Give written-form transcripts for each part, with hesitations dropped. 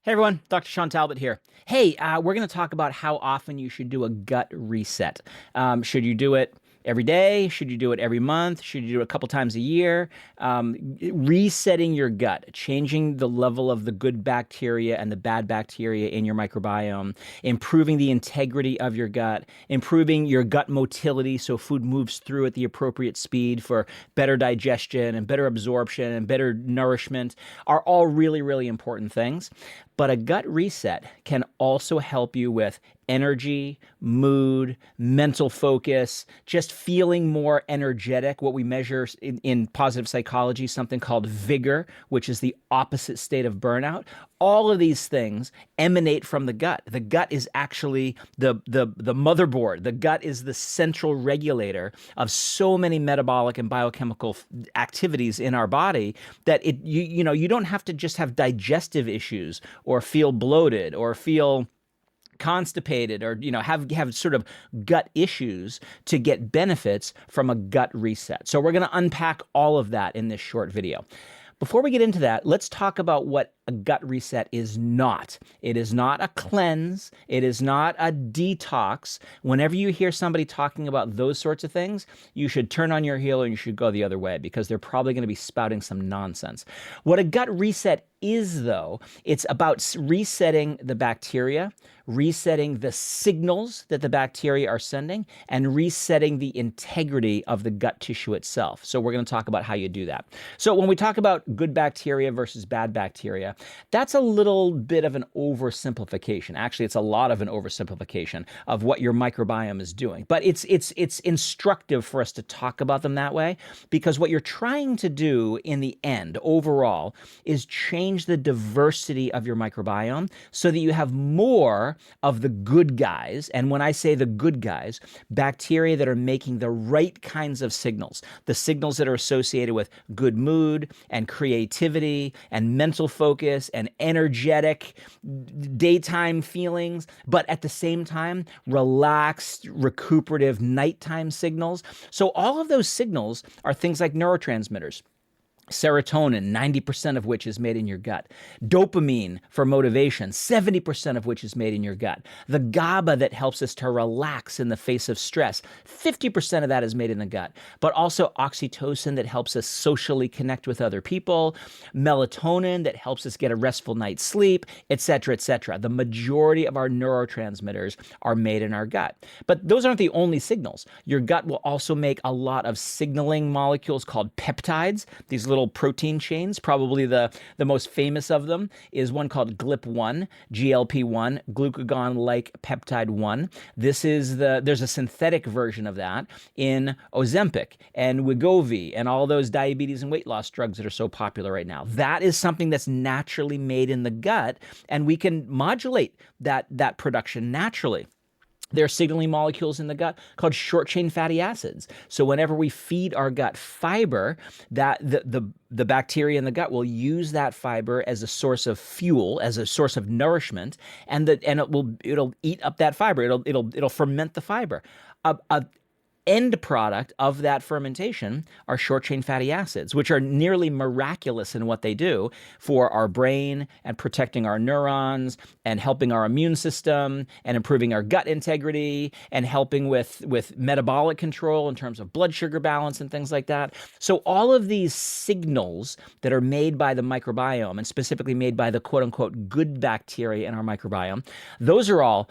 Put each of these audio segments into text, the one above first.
Hey everyone, Dr. Sean Talbot here. Hey, we're going to talk about how often you should do a gut reset. Should you do it every day? Should you do it every month? Should you do it a couple times a year? Resetting your gut, changing the level of the good bacteria and the bad bacteria in your microbiome, improving the integrity of your gut, improving your gut motility so food moves through at the appropriate speed for better digestion and better absorption and better nourishment are all really, really important things. But a gut reset can also help you with energy, mood, mental focus, just feeling more energetic. What we measure in positive psychology, something called vigor, which is the opposite state of burnout. All of these things emanate from the gut. The gut is actually the motherboard. The gut is the central regulator of so many metabolic and biochemical activities in our body that you don't have to just have digestive issues or feel bloated or feel constipated or have sort of gut issues to get benefits from a gut reset. So we're going to unpack all of that in this short video. Before we get into that, let's talk about what a gut reset is not. It is not a cleanse. It is not a detox. Whenever you hear somebody talking about those sorts of things, you should turn on your heel and you should go the other way because they're probably going to be spouting some nonsense. What a gut reset is, though, it's about resetting the bacteria, resetting the signals that the bacteria are sending, and resetting the integrity of the gut tissue itself. So we're going to talk about how you do that. So when we talk about good bacteria versus bad bacteria, that's a little bit of an oversimplification. Actually, it's a lot of an oversimplification of what your microbiome is doing. But it's instructive for us to talk about them that way because what you're trying to do in the end, overall, is change the diversity of your microbiome so that you have more of the good guys. And when I say the good guys, bacteria that are making the right kinds of signals, the signals that are associated with good mood and creativity and mental focus and energetic daytime feelings, but at the same time, relaxed, recuperative nighttime signals. So all of those signals are things like neurotransmitters. Serotonin, 90% of which is made in your gut. Dopamine for motivation, 70% of which is made in your gut. The GABA that helps us to relax in the face of stress, 50% of that is made in the gut. But also oxytocin that helps us socially connect with other people, melatonin that helps us get a restful night's sleep, etc., etc. The majority of our neurotransmitters are made in our gut. But those aren't the only signals. Your gut will also make a lot of signaling molecules called peptides, these little protein chains. Probably the most famous of them is one called GLP-1, GLP-1, glucagon-like peptide 1. There's a synthetic version of that in Ozempic and Wegovy and all those diabetes and weight loss drugs that are so popular right now. That is something that's naturally made in the gut, and we can modulate that production naturally. There are signaling molecules in the gut called short-chain fatty acids. So whenever we feed our gut fiber, that the bacteria in the gut will use that fiber as a source of fuel, as a source of nourishment, and it'll eat up that fiber. It'll ferment the fiber. A end product of that fermentation are short-chain fatty acids, which are nearly miraculous in what they do for our brain and protecting our neurons and helping our immune system and improving our gut integrity and helping with metabolic control in terms of blood sugar balance and things like that. So all of these signals that are made by the microbiome and specifically made by the quote-unquote good bacteria in our microbiome, those are all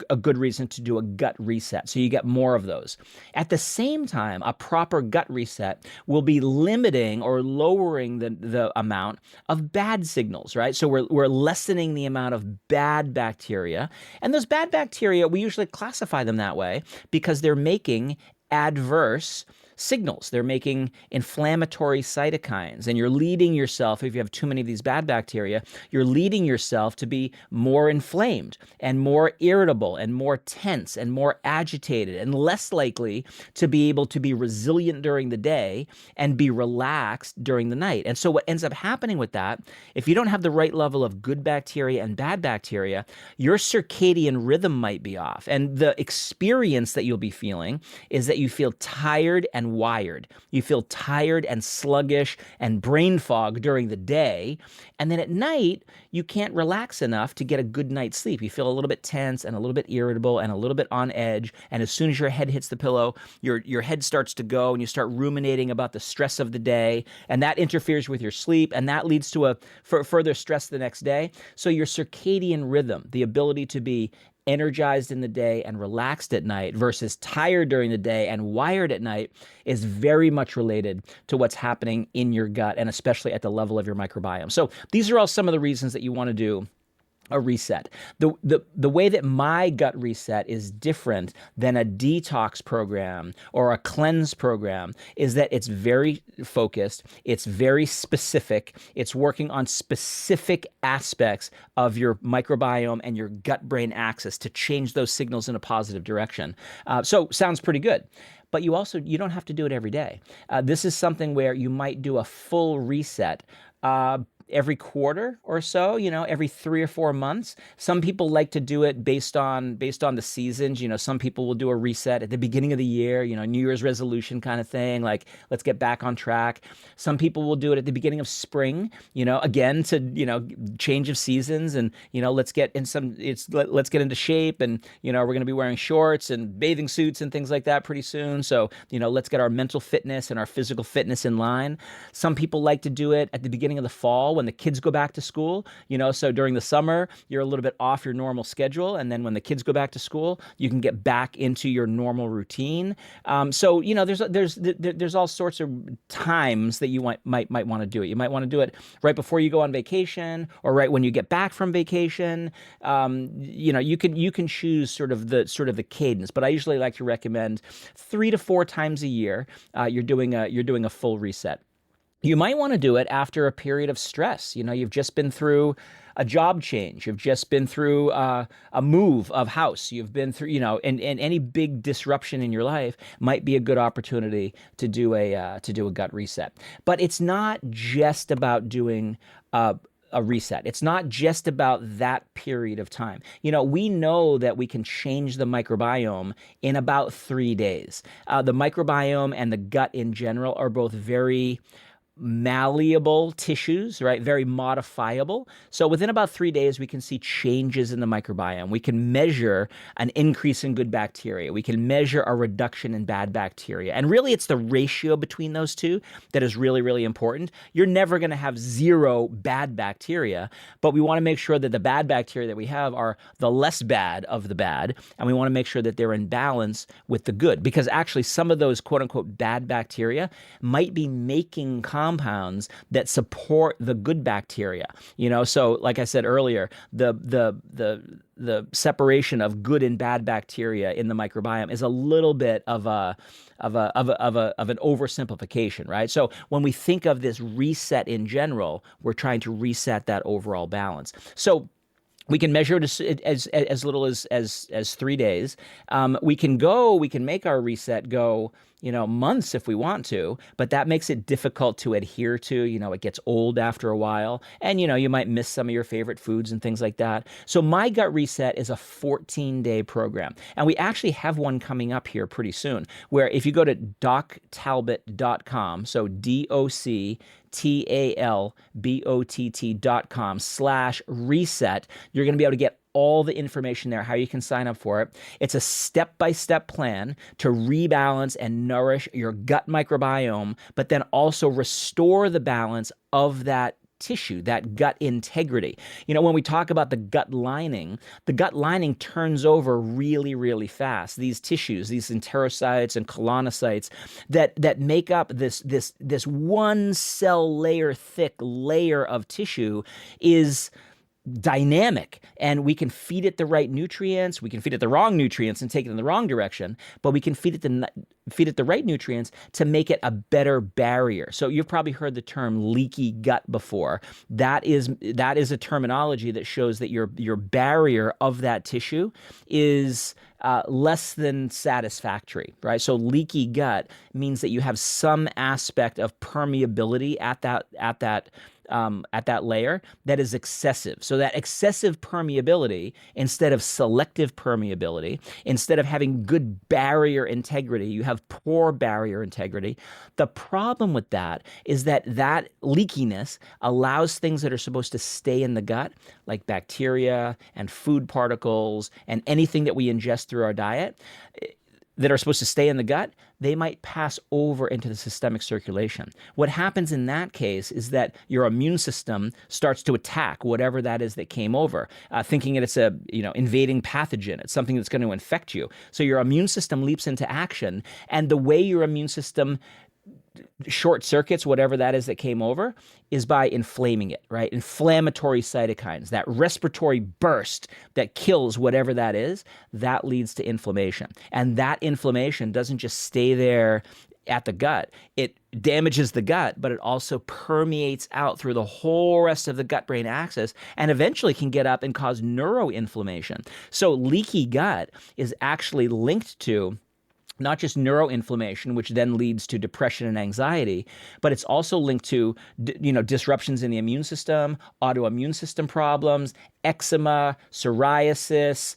a good reason to do a gut reset. So you get more of those. At the same time, a proper gut reset will be limiting or lowering the amount of bad signals, right? So we're lessening the amount of bad bacteria. And those bad bacteria, we usually classify them that way because they're making adverse signals. They're making inflammatory cytokines, and you're leading yourself, if you have too many of these bad bacteria, you're leading yourself to be more inflamed and more irritable and more tense and more agitated and less likely to be able to be resilient during the day and be relaxed during the night. And so what ends up happening with that, if you don't have the right level of good bacteria and bad bacteria, your circadian rhythm might be off. And the experience that you'll be feeling is that you feel tired and and wired. You feel tired and sluggish and brain fog during the day. And then at night, you can't relax enough to get a good night's sleep. You feel a little bit tense and a little bit irritable and a little bit on edge. And as soon as your head hits the pillow, your head starts to go and you start ruminating about the stress of the day. And that interferes with your sleep. And that leads to further stress the next day. So your circadian rhythm, the ability to be energized in the day and relaxed at night versus tired during the day and wired at night, is very much related to what's happening in your gut, and especially at the level of your microbiome. So these are all some of the reasons that you want to do a reset. The way that my gut reset is different than a detox program or a cleanse program is that it's very focused, it's very specific, it's working on specific aspects of your microbiome and your gut-brain axis to change those signals in a positive direction. So sounds pretty good. But you don't have to do it every day. This is something where you might do a full reset every quarter or so, every 3 or 4 months. Some people like to do it based on the seasons. Some people will do a reset at the beginning of the year, New Year's resolution kind of thing, like let's get back on track. Some people will do it at the beginning of spring, again to, change of seasons, and let's get into shape, and we're going to be wearing shorts and bathing suits and things like that pretty soon. So, let's get our mental fitness and our physical fitness in line. Some people like to do it at the beginning of the fall when the kids go back to school, so during the summer, you're a little bit off your normal schedule. And then when the kids go back to school, you can get back into your normal routine. So, there's all sorts of times that you might want to do it. You might want to do it right before you go on vacation or right when you get back from vacation. You can choose sort of the cadence, but I usually like to recommend 3 to 4 times a year, you're doing a full reset. You might want to do it after a period of stress. You've just been through a job change. You've just been through a move of house. You've been through, and any big disruption in your life might be a good opportunity to do a gut reset. But it's not just about doing a reset. It's not just about that period of time. We know that we can change the microbiome in about 3 days. The microbiome and the gut in general are both very malleable tissues, right? Very modifiable. So within about 3 days, we can see changes in the microbiome. We can measure an increase in good bacteria. We can measure a reduction in bad bacteria. And really, it's the ratio between those two that is really, really important. You're never going to have 0 bad bacteria, but we want to make sure that the bad bacteria that we have are the less bad of the bad. And we want to make sure that they're in balance with the good, because actually some of those quote unquote bad bacteria might be making compounds that support the good bacteria. So like I said earlier, the separation of good and bad bacteria in the microbiome is a little bit of an oversimplification, right? So when we think of this reset in general, we're trying to reset that overall balance. So we can measure it as little as 3 days. We can make our reset go, months if we want to, but that makes it difficult to adhere to. It gets old after a while, and you might miss some of your favorite foods and things like that. So my gut reset is a 14-day program, and we actually have one coming up here pretty soon, where if you go to doctalbot.com, so doctalbott.com/reset, you're going to be able to get all the information there, how you can sign up for it. It's a step-by-step plan to rebalance and nourish your gut microbiome, but then also restore the balance of that tissue, that gut integrity. When we talk about the gut lining turns over really, really fast. These tissues, these enterocytes and colonocytes that make up this one cell layer thick layer of tissue is dynamic, and we can feed it the right nutrients. We can feed it the wrong nutrients and take it in the wrong direction, but we can feed it the right nutrients to make it a better barrier. So you've probably heard the term leaky gut before. That is a terminology that shows that your barrier of that tissue is less than satisfactory, right? So leaky gut means that you have some aspect of permeability at that at that layer that is excessive. So that excessive permeability instead of selective permeability, instead of having good barrier integrity, you have poor barrier integrity. The problem with that is that that leakiness allows things that are supposed to stay in the gut, like bacteria and food particles and anything that we ingest through our diet, that are supposed to stay in the gut, they might pass over into the systemic circulation. What happens in that case is that your immune system starts to attack whatever that is that came over, thinking that it's a invading pathogen. It's something that's going to infect you. So your immune system leaps into action, and the way your immune system short circuits whatever that is that came over is by inflaming it, right? Inflammatory cytokines, that respiratory burst that kills whatever that is, that leads to inflammation. And that inflammation doesn't just stay there at the gut. It damages the gut, but it also permeates out through the whole rest of the gut-brain axis and eventually can get up and cause neuroinflammation. So leaky gut is actually linked to not just neuroinflammation, which then leads to depression and anxiety, but it's also linked to disruptions in the immune system, autoimmune system problems, eczema, psoriasis,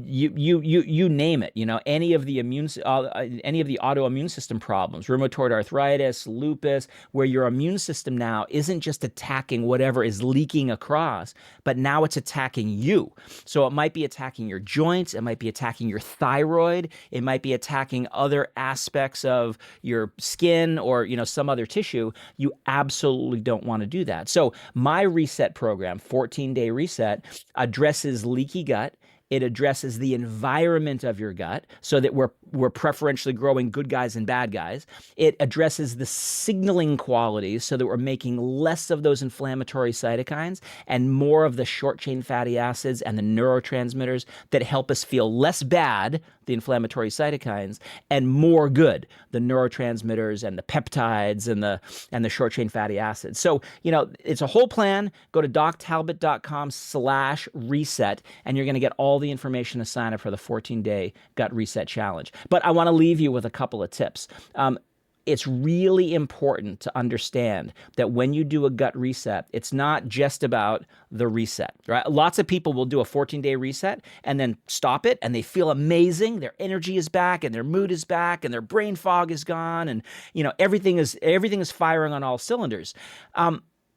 you name it. Any of the autoimmune system problems, rheumatoid arthritis, lupus, where your immune system now isn't just attacking whatever is leaking across, but now it's attacking you. So it might be attacking your joints, it might be attacking your thyroid, it might be attacking other aspects of your skin or some other tissue. You absolutely don't want to do that. So my reset program, 14-day reset, addresses leaky gut. It addresses the environment of your gut so that we're preferentially growing good guys and bad guys. It addresses the signaling qualities so that we're making less of those inflammatory cytokines and more of the short-chain fatty acids and the neurotransmitters that help us feel less bad, the inflammatory cytokines, and more good, the neurotransmitters and the peptides and the short-chain fatty acids. So, it's a whole plan. Go to doctalbot.com/reset, and you're going to get all the information to sign up for the 14-day gut reset challenge. But I want to leave you with a couple of tips. It's really important to understand that when you do a gut reset, it's not just about the reset, right? Lots of people will do a 14-day reset and then stop it, and they feel amazing. Their energy is back, and their mood is back, and their brain fog is gone, and everything is firing on all cylinders.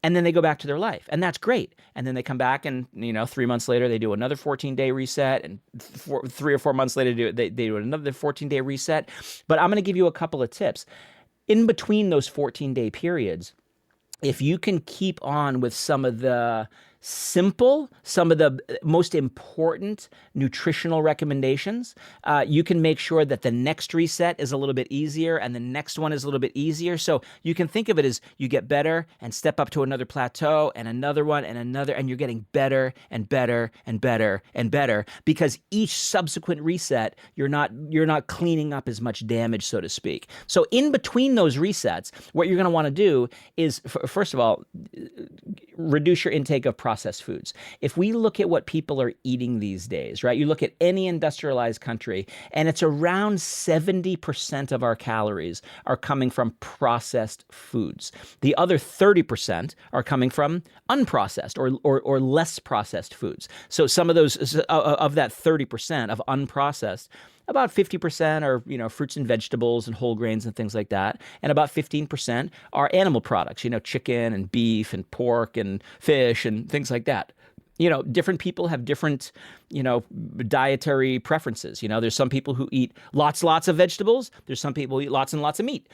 And then they go back to their life, and that's great. And then they come back, and 3 months later they do another 14-day reset, and 3 or 4 months later they do another 14-day reset. But I'm going to give you a couple of tips. In between those 14-day periods, if you can keep on with some of the most important nutritional recommendations, you can make sure that the next reset is a little bit easier and the next one is a little bit easier. So you can think of it as you get better and step up to another plateau and another one and another, and you're getting better and better and better and better, because each subsequent reset, you're not cleaning up as much damage, so to speak. So in between those resets, what you're going to want to do is, first of all, reduce your intake of processed foods. If we look at what people are eating these days, right? You look at any industrialized country, and it's around 70% of our calories are coming from processed foods. The other 30% are coming from unprocessed or less processed foods. So some of those, of that 30% of unprocessed, about 50% are, fruits and vegetables and whole grains and things like that. And about 15% are animal products, chicken and beef and pork and fish and things like that. Different people have different, dietary preferences. There's some people who eat lots of vegetables. There's some people who eat lots and lots of meat.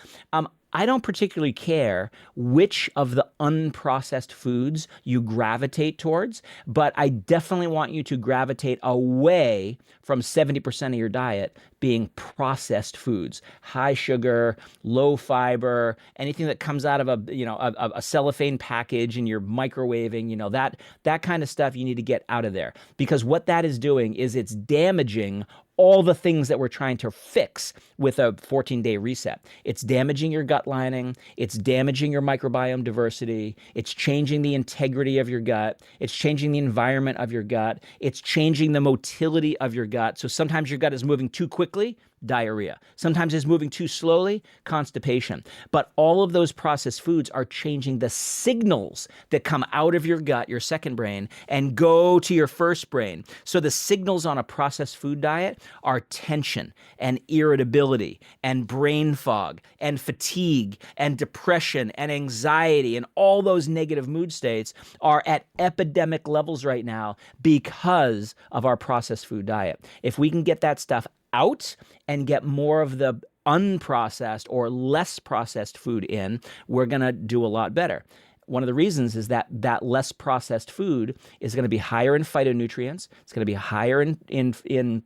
I don't particularly care which of the unprocessed foods you gravitate towards, but I definitely want you to gravitate away from 70% of your diet being processed foods, high sugar, low fiber, anything that comes out of a cellophane package and you're microwaving, that kind of stuff you need to get out of there, because what that is doing is it's damaging all the things that we're trying to fix with a 14-day reset. It's damaging your gut lining. It's damaging your microbiome diversity. It's changing the integrity of your gut. It's changing the environment of your gut. It's changing the motility of your gut. So sometimes your gut is moving too quickly diarrhea. Sometimes it's moving too slowly, constipation. But all of those processed foods are changing the signals that come out of your gut, your second brain, and go to your first brain. So the signals on a processed food diet are tension and irritability and brain fog and fatigue and depression and anxiety, and all those negative mood states are at epidemic levels right now because of our processed food diet. If we can get that stuff out and get more of the unprocessed or less processed food in, we're going to do a lot better. One of the reasons is that that less processed food is going to be higher in phytonutrients. It's going to be higher in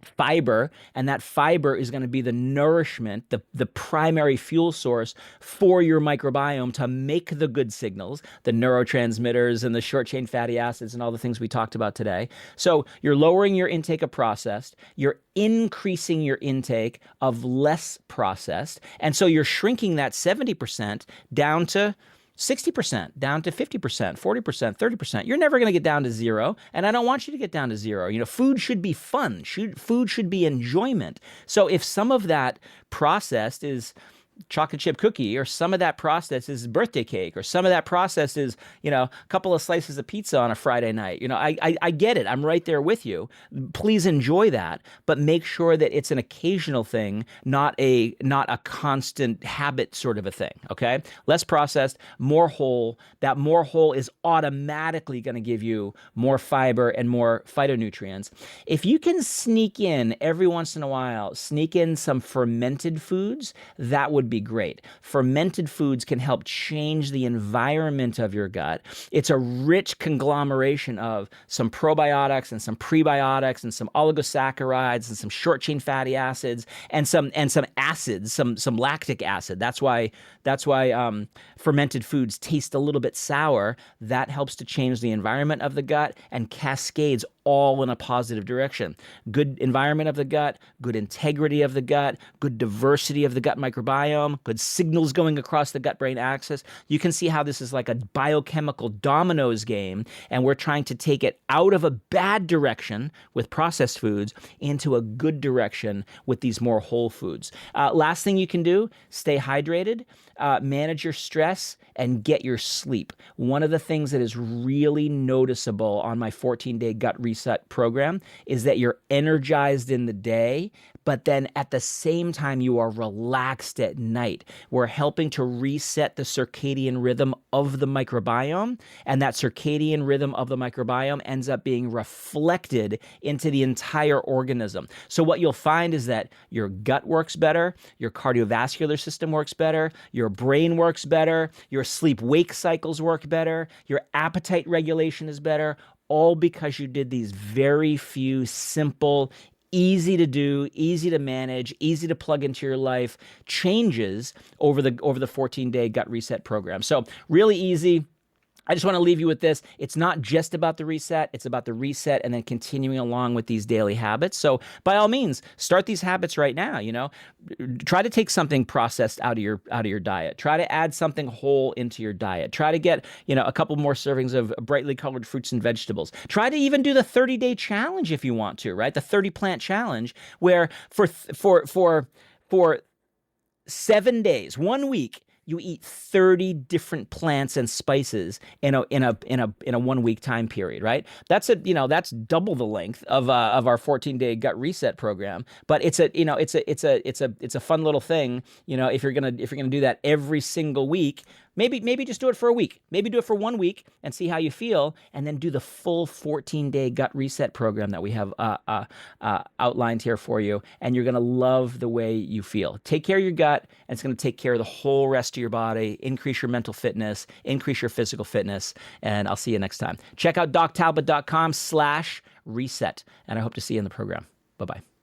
fiber, and that fiber is going to be the nourishment, the primary fuel source for your microbiome to make the good signals, the neurotransmitters and the short chain fatty acids and all the things we talked about today. So you're lowering your intake of processed, you're increasing your intake of less processed, and so you're shrinking that 70% down to 60%, down to 50%, 40%, 30%. You're never going to get down to zero, and I don't want you to get down to zero. You know, food should be fun. Food should be enjoyment. So if some of that processed is chocolate chip cookie, or some of that process is birthday cake, or some of that process is, you know, a couple of slices of pizza on a Friday night. You know, I get it. I'm right there with you. Please enjoy that, but make sure that it's an occasional thing, not a constant habit sort of a thing. Okay, less processed, more whole. That more whole is automatically going to give you more fiber and more phytonutrients. If you can sneak in every once in a while, sneak in some fermented foods, that would be great. Fermented foods can help change the environment of your gut. It's a rich conglomeration of some probiotics and some prebiotics and some oligosaccharides and some short chain fatty acids and some acids, some lactic acid. That's why fermented foods taste a little bit sour. That helps to change the environment of the gut and cascades all in a positive direction. Good environment of the gut, good integrity of the gut, good diversity of the gut microbiome, good signals going across the gut-brain axis. You can see how this is like a biochemical dominoes game, and we're trying to take it out of a bad direction with processed foods into a good direction with these more whole foods. Last thing you can do, stay hydrated, manage your stress, and get your sleep. One of the things that is really noticeable on my 14-day gut reset program is that you're energized in the day, but then at the same time you are relaxed at night. We're helping to reset the circadian rhythm of the microbiome, and that circadian rhythm of the microbiome ends up being reflected into the entire organism. So what you'll find is that your gut works better, your cardiovascular system works better, your brain works better, your sleep-wake cycles work better, your appetite regulation is better, all because you did these very few simple, easy to do, easy to manage, easy to plug into your life changes over the 14-day gut reset program. So really easy. I just want to leave you with this. It's not just about the reset. It's about the reset and then continuing along with these daily habits. So by all means, start these habits right now. You know, try to take something processed out of your diet. Try to add something whole into your diet. Try to get, you know, a couple more servings of brightly colored fruits and vegetables. Try to even do the 30-day challenge if you want to, right? The 30-plant challenge, where for 7 days, 1 week, you eat 30 different plants and spices in a 1 week time period, right? That's double the length of our 14-day gut reset program. But it's a fun little thing. You know, if you're gonna do that every single week, maybe just do it for a week. Maybe do it for 1 week and see how you feel, and then do the full 14-day gut reset program that we have outlined here for you. And you're gonna love the way you feel. Take care of your gut, and it's gonna take care of the whole rest of your body. Increase your mental fitness, increase your physical fitness, and I'll see you next time. Check out doctalbot.com/reset, and I hope to see you in the program. Bye-bye.